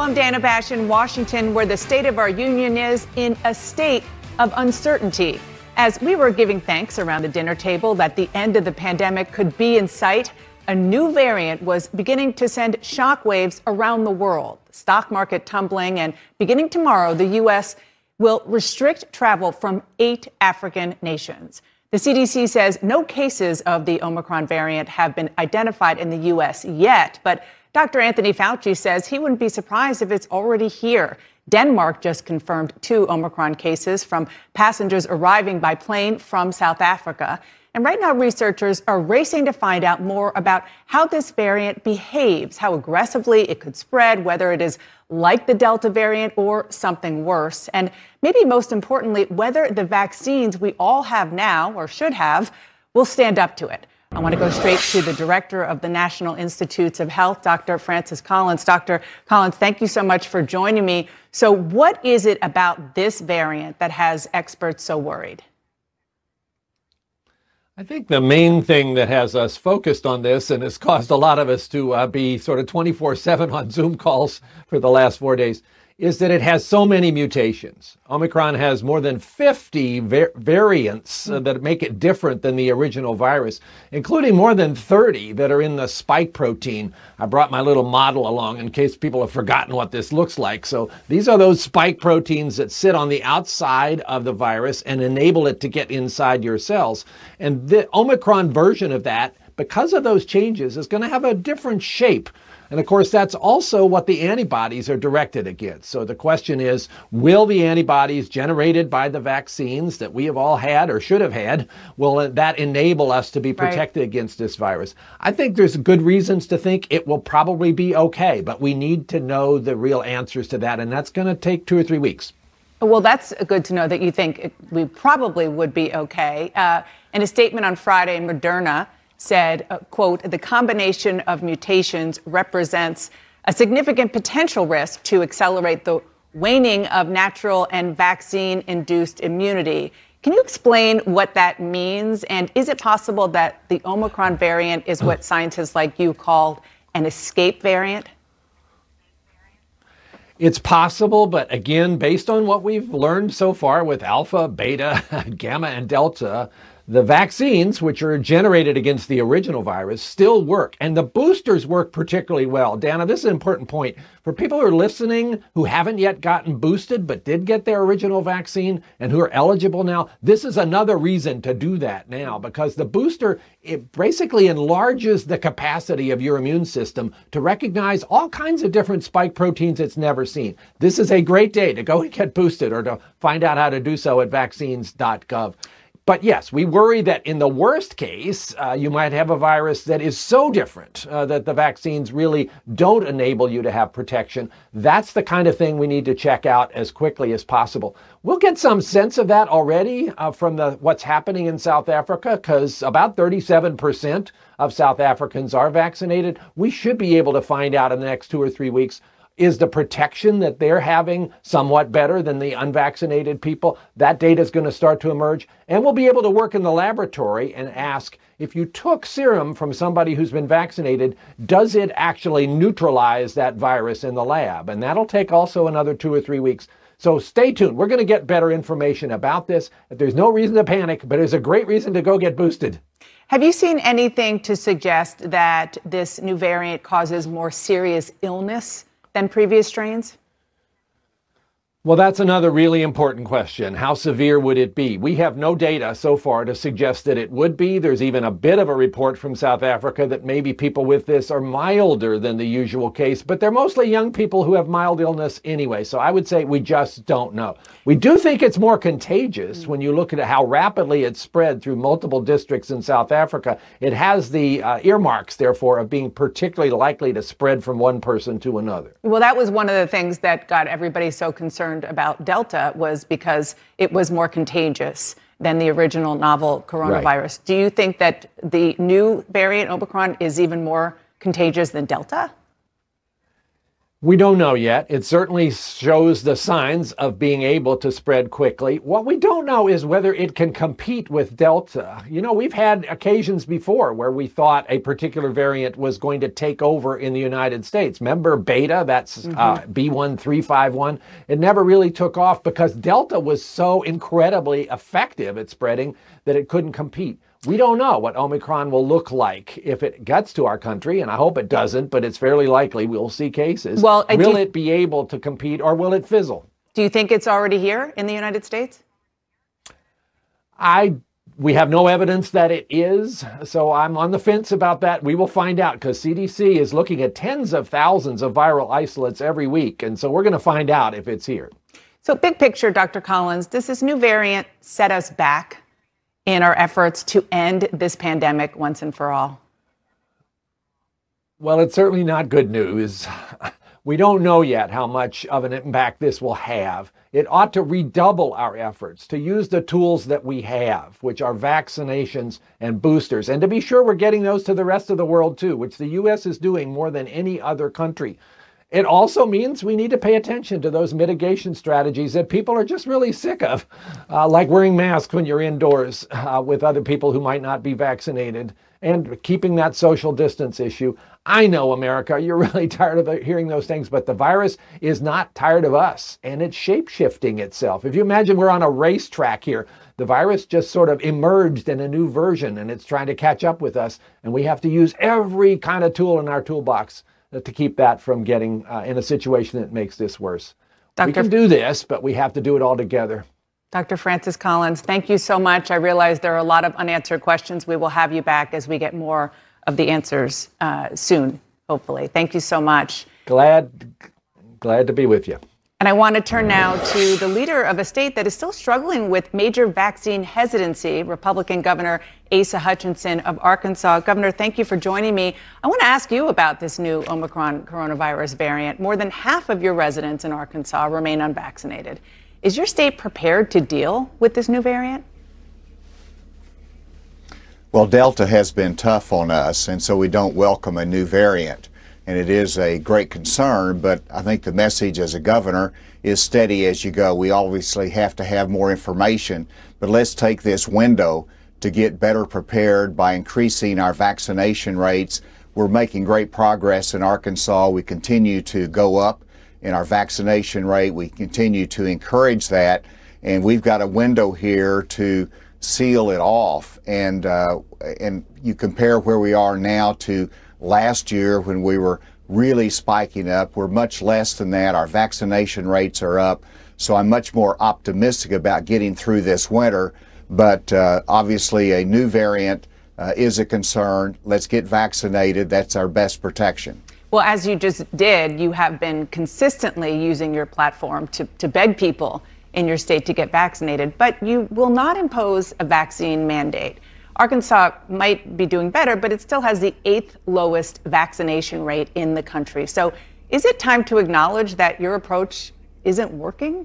I'm Dana Bash in Washington, where the state of our union is in a state of uncertainty. As we were giving thanks around the dinner table that the end of the pandemic could be in sight, a new variant was beginning to send shockwaves around the world. The stock market tumbling, and beginning tomorrow, the U.S. will restrict travel from 8 African nations. The CDC says no cases of the Omicron variant have been identified in the U.S. yet, but Dr. Anthony Fauci says he wouldn't be surprised if it's already here. Denmark just confirmed 2 Omicron cases from passengers arriving by plane from South Africa. And right now, researchers are racing to find out more about how this variant behaves, how aggressively it could spread, whether it is like the Delta variant or something worse. And maybe most importantly, whether the vaccines we all have now, or should have, will stand up to it. I want to go straight to the director of the National Institutes of Health, Dr. Francis Collins. Dr. Collins, thank you so much for joining me. So what is it about this variant that has experts so worried? I think the main thing that has us focused on this and has caused a lot of us to be sort of 24/7 on Zoom calls for the last 4 days is that it has so many mutations. Omicron has more than 50 variants that make it different than the original virus, including more than 30 that are in the spike protein. I brought my little model along in case people have forgotten what this looks like. So these are those spike proteins that sit on the outside of the virus and enable it to get inside your cells. And the Omicron version of that, because of those changes, is going to have a different shape. And of course, that's also what the antibodies are directed against. So the question is, will the antibodies generated by the vaccines that we have all had or should have had, will that enable us to be protected against this virus? I think there's good reasons to think it will probably be okay, but we need to know the real answers to that. And that's going to take 2 or 3 weeks. Well, that's good to know that you think we probably would be okay. In a statement on Friday, Moderna said, quote, the combination of mutations represents a significant potential risk to accelerate the waning of natural and vaccine-induced immunity. Can you explain what that means? And is it possible that the Omicron variant is what scientists like you call an escape variant? It's possible, but again, based on what we've learned so far with Alpha, Beta, Gamma, and Delta, the vaccines, which are generated against the original virus, still work. And the boosters work particularly well. Dana, this is an important point. For people who are listening who haven't yet gotten boosted but did get their original vaccine and who are eligible now, this is another reason to do that now, because the booster, it basically enlarges the capacity of your immune system to recognize all kinds of different spike proteins it's never seen. This is a great day to go and get boosted, or to find out how to do so at vaccines.gov. But yes, we worry that in the worst case, you might have a virus that is so different that the vaccines really don't enable you to have protection. That's the kind of thing we need to check out as quickly as possible. We'll get some sense of that already from what's happening in South Africa, because about 37% of South Africans are vaccinated. We should be able to find out in the next 2 or 3 weeks, is the protection that they're having somewhat better than the unvaccinated people? That data is going to start to emerge. And we'll be able to work in the laboratory and ask, if you took serum from somebody who's been vaccinated, does it actually neutralize that virus in the lab? And that'll take also another 2 or 3 weeks. So stay tuned. We're going to get better information about this. There's no reason to panic, but there's a great reason to go get boosted. Have you seen anything to suggest that this new variant causes more serious illness than previous strains? Well, that's another really important question. How severe would it be? We have no data so far to suggest that it would be. There's even a bit of a report from South Africa that maybe people with this are milder than the usual case, but they're mostly young people who have mild illness anyway. So I would say we just don't know. We do think it's more contagious when you look at how rapidly it spread through multiple districts in South Africa. It has the earmarks, therefore, of being particularly likely to spread from one person to another. Well, that was one of the things that got everybody so concerned about Delta, was because it was more contagious than the original novel coronavirus. Right. Do you think that the new variant Omicron is even more contagious than Delta? We don't know yet. It certainly shows the signs of being able to spread quickly. What we don't know is whether it can compete with Delta. You know, we've had occasions before where we thought a particular variant was going to take over in the United States. Remember Beta, that's B1351? It never really took off because Delta was so incredibly effective at spreading that it couldn't compete. We don't know what Omicron will look like if it gets to our country, and I hope it doesn't, but it's fairly likely we'll see cases. Well, will it be able to compete or will it fizzle? Do you think it's already here in the United States? We have no evidence that it is, so I'm on the fence about that. We will find out because CDC is looking at tens of thousands of viral isolates every week, and so we're going to find out if it's here. So big picture, Dr. Collins, does this new variant set us back in our efforts to end this pandemic once and for all? Well, it's certainly not good news. We don't know yet how much of an impact this will have. It ought to redouble our efforts to use the tools that we have, which are vaccinations and boosters, and to be sure we're getting those to the rest of the world too, which the U.S. is doing more than any other country. It also means we need to pay attention to those mitigation strategies that people are just really sick of, like wearing masks when you're indoors with other people who might not be vaccinated, and keeping that social distance issue. I know, America, you're really tired of hearing those things, but the virus is not tired of us, and it's shape-shifting itself. If you imagine we're on a racetrack here, the virus just sort of emerged in a new version, and it's trying to catch up with us, and we have to use every kind of tool in our toolbox to keep that from getting in a situation that makes this worse. We can do this, but we have to do it all together. Dr. Francis Collins, thank you so much. I realize there are a lot of unanswered questions. We will have you back as we get more of the answers soon, hopefully. Thank you so much. Glad to be with you. And I want to turn now to the leader of a state that is still struggling with major vaccine hesitancy, Republican Governor Asa Hutchinson of Arkansas. Governor, thank you for joining me. I want to ask you about this new Omicron coronavirus variant. More than half of your residents in Arkansas remain unvaccinated. Is your state prepared to deal with this new variant? Well, Delta has been tough on us, and so we don't welcome a new variant. And it is a great concern, but I think the message as a governor is steady as you go. We obviously have to have more information, but let's take this window to get better prepared by increasing our vaccination rates. We're making great progress in Arkansas. We continue to go up in our vaccination rate. We continue to encourage that, and we've got a window here to seal it off. And you compare where we are now to last year when we were really spiking up. We're much less than that. Our vaccination rates are up. So I'm much more optimistic about getting through this winter. But obviously a new variant is a concern. Let's get vaccinated. That's our best protection. Well, as you just did, you have been consistently using your platform to beg people in your state to get vaccinated, but you will not impose a vaccine mandate. Arkansas might be doing better, but it still has the 8th lowest vaccination rate in the country. So is it time to acknowledge that your approach isn't working?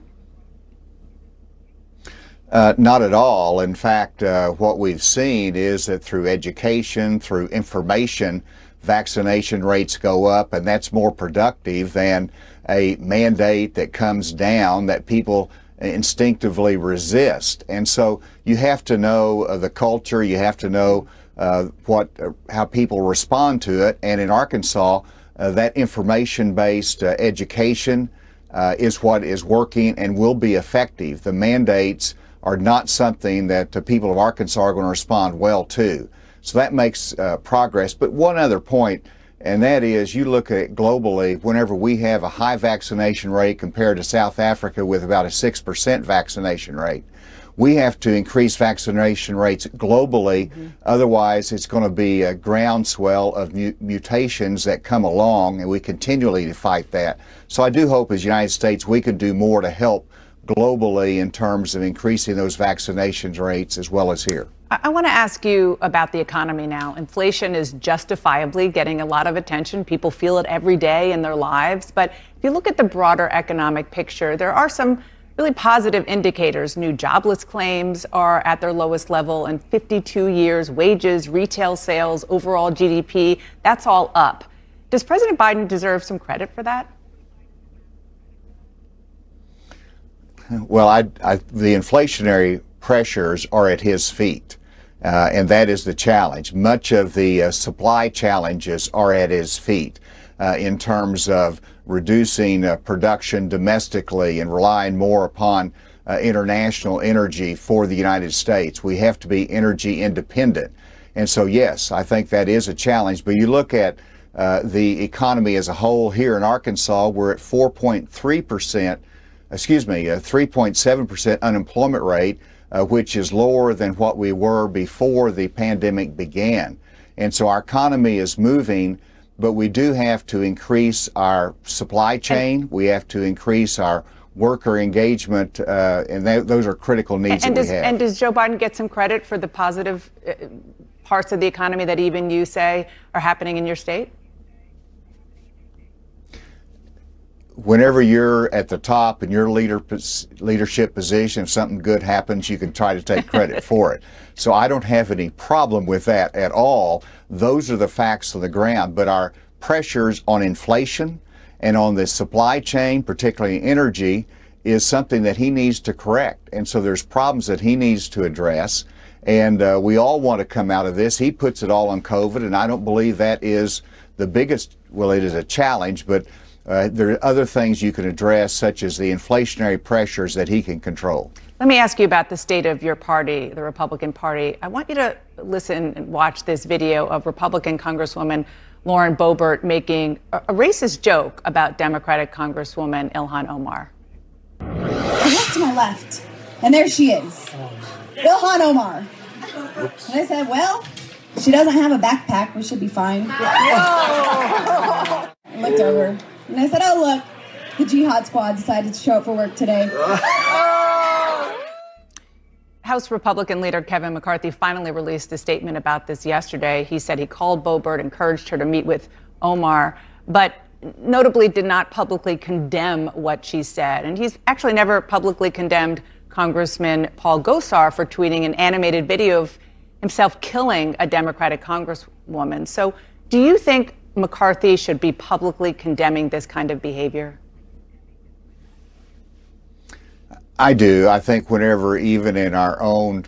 Not at all. In fact, what we've seen is that through education, through information, vaccination rates go up, and that's more productive than a mandate that comes down that people instinctively resist. And so you have to know the culture, you have to know how people respond to it. And in Arkansas, that information-based education is what is working and will be effective. The mandates are not something that the people of Arkansas are going to respond well to. So that makes progress. But one other point, and that is you look at it globally, whenever we have a high vaccination rate compared to South Africa with about a 6% vaccination rate, we have to increase vaccination rates globally. Otherwise, it's going to be a groundswell of mutations that come along, and we continually to fight that. So I do hope as United States we could do more to help globally in terms of increasing those vaccination rates as well as here. I want to ask you about the economy now. Inflation is justifiably getting a lot of attention. People feel it every day in their lives. But if you look at the broader economic picture, there are some really positive indicators. New jobless claims are at their lowest level in 52 years. Wages, retail sales, overall GDP, that's all up. Does President Biden deserve some credit for that? Well, the inflationary pressures are at his feet, and that is the challenge. Much of the supply challenges are at his feet in terms of reducing production domestically and relying more upon international energy for the United States. We have to be energy independent. And so, yes, I think that is a challenge. But you look at the economy as a whole here in Arkansas, we're at 3.7% unemployment rate, which is lower than what we were before the pandemic began. And so our economy is moving, but we do have to increase our supply chain. We have to increase our worker engagement, and those are critical needs that we have. And does Joe Biden get some credit for the positive parts of the economy that even you say are happening in your state? Whenever you're at the top in your leadership position, if something good happens, you can try to take credit for it. So I don't have any problem with that at all. Those are the facts on the ground. But our pressures on inflation and on the supply chain, particularly energy, is something that he needs to correct. And so there's problems that he needs to address. And we all want to come out of this. He puts it all on COVID, and I don't believe that is the biggest, well, it is a challenge, but there are other things you can address, such as the inflationary pressures that he can control. Let me ask you about the state of your party, the Republican Party. I want you to listen and watch this video of Republican Congresswoman Lauren Boebert making a racist joke about Democratic Congresswoman Ilhan Omar. I looked to my left, and there she is, Ilhan Omar. Oops. And I said, well, she doesn't have a backpack. We should be fine. I looked over. And I said, oh, look, the Jihad Squad decided to show up for work today. House Republican leader Kevin McCarthy finally released a statement about this yesterday. He said he called Boebert, encouraged her to meet with Omar, but notably did not publicly condemn what she said. And he's actually never publicly condemned Congressman Paul Gosar for tweeting an animated video of himself killing a Democratic congresswoman. So do you think McCarthy should be publicly condemning this kind of behavior? I do. I think whenever, even in our own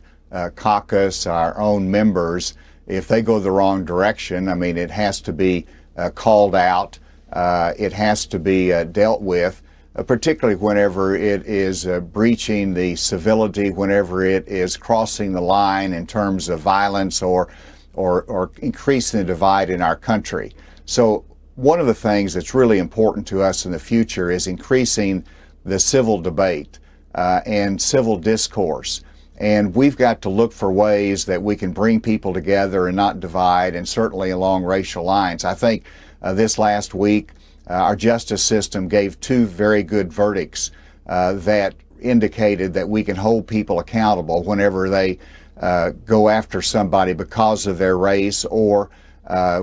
caucus, our own members, if they go the wrong direction, I mean, it has to be called out. It has to be dealt with, particularly whenever it is breaching the civility, whenever it is crossing the line in terms of violence or increasing the divide in our country. So one of the things that's really important to us in the future is increasing the civil debate and civil discourse. And we've got to look for ways that we can bring people together and not divide, and certainly along racial lines. I think this last week, our justice system gave two very good verdicts that indicated that we can hold people accountable whenever they go after somebody because of their race, or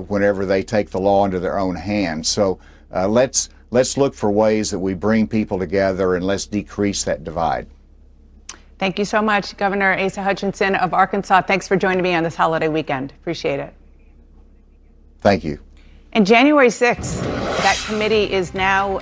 whenever they take the law into their own hands. So let's look for ways that we bring people together, and let's decrease that divide. Thank you so much, Governor Asa Hutchinson of Arkansas. Thanks for joining me on this holiday weekend. Appreciate it. Thank you. And January 6th, that committee is now